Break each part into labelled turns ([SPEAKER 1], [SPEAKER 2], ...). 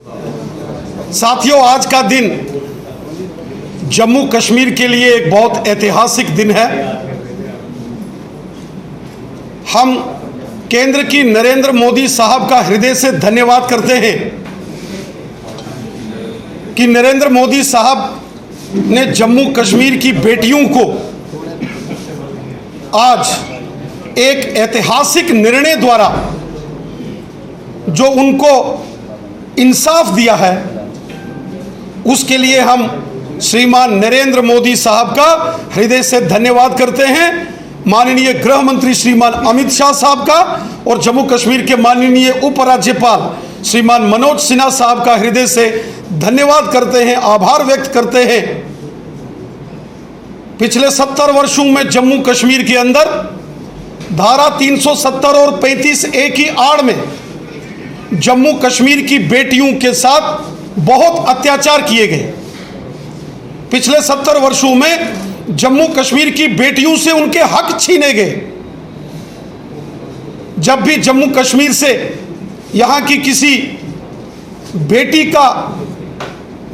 [SPEAKER 1] साथियों, आज का दिन जम्मू कश्मीर के लिए एक बहुत ऐतिहासिक दिन है। हम केंद्र की नरेंद्र मोदी साहब का हृदय से धन्यवाद करते हैं कि नरेंद्र मोदी साहब ने जम्मू कश्मीर की बेटियों को आज एक ऐतिहासिक निर्णय द्वारा जो उनको इंसाफ दिया है, उसके लिए हम श्रीमान नरेंद्र मोदी साहब का हृदय से धन्यवाद करते हैं। माननीय गृह मंत्री श्रीमान अमित शाह साहब का और जम्मू कश्मीर के माननीय उपराज्यपाल श्रीमान मनोज सिन्हा साहब का हृदय से धन्यवाद करते हैं, आभार व्यक्त करते हैं। पिछले 70 वर्षों में जम्मू कश्मीर के अंदर धारा 370 और 35A की आड़ में जम्मू कश्मीर की बेटियों के साथ बहुत अत्याचार किए गए। पिछले 70 वर्षों में जम्मू कश्मीर की बेटियों से उनके हक छीने गए। जब भी जम्मू कश्मीर से यहाँ की किसी बेटी का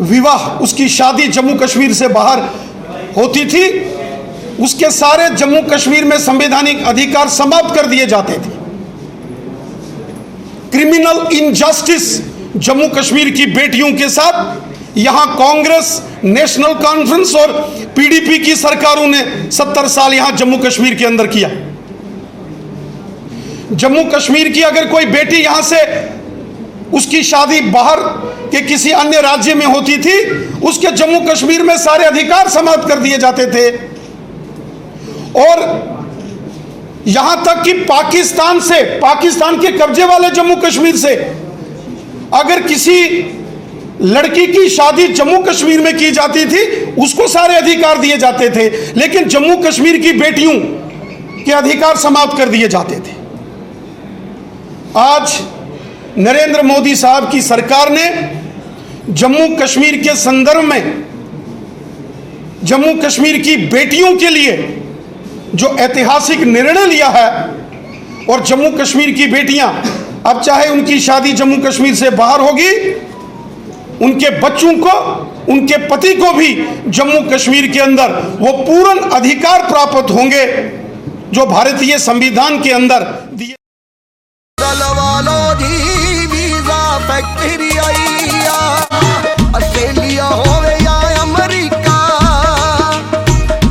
[SPEAKER 1] विवाह, उसकी शादी जम्मू कश्मीर से बाहर होती थी, उसके सारे जम्मू कश्मीर में संवैधानिक अधिकार समाप्त कर दिए जाते थे। क्रिमिनल इनजस्टिस जम्मू कश्मीर की बेटियों के साथ यहां कांग्रेस, नेशनल कॉन्फ्रेंस और पीडीपी की सरकारों ने 70 साल यहां जम्मू कश्मीर के अंदर किया। जम्मू कश्मीर की अगर कोई बेटी यहां से उसकी शादी बाहर के किसी अन्य राज्य में होती थी, उसके जम्मू कश्मीर में सारे अधिकार समाप्त कर दिए जाते थे। और यहां तक कि पाकिस्तान के कब्जे वाले जम्मू कश्मीर से अगर किसी लड़की की शादी जम्मू कश्मीर में की जाती थी, उसको सारे अधिकार दिए जाते थे, लेकिन जम्मू कश्मीर की बेटियों के अधिकार समाप्त कर दिए जाते थे। आज नरेंद्र मोदी साहब की सरकार ने जम्मू कश्मीर के संदर्भ में जम्मू कश्मीर की बेटियों के लिए जो ऐतिहासिक निर्णय लिया है, और जम्मू कश्मीर की बेटियां अब चाहे उनकी शादी जम्मू कश्मीर से बाहर होगी, उनके बच्चों को, उनके पति को भी जम्मू कश्मीर के अंदर वो पूर्ण अधिकार प्राप्त होंगे जो भारतीय संविधान के अंदर दिए।
[SPEAKER 2] ऑस्ट्रेलिया होवे या अमेरिका,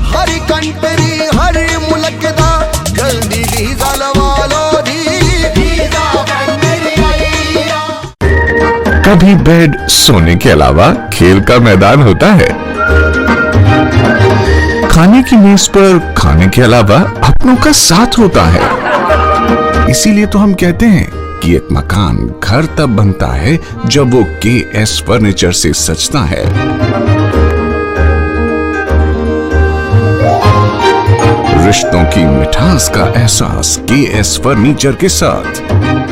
[SPEAKER 2] हर कंट्री हर मुल्क दा जल्दी वीजा लवा लो जी।
[SPEAKER 3] कभी बेड सोने के अलावा खेल का मैदान होता है। खाने की मेज पर खाने के अलावा अपनों का साथ होता है। इसीलिए तो हम कहते हैं कि एक मकान घर तब बनता है जब वो KS फर्नीचर से सजता है। रिश्तों की मिठास का एहसास KS फर्नीचर के साथ।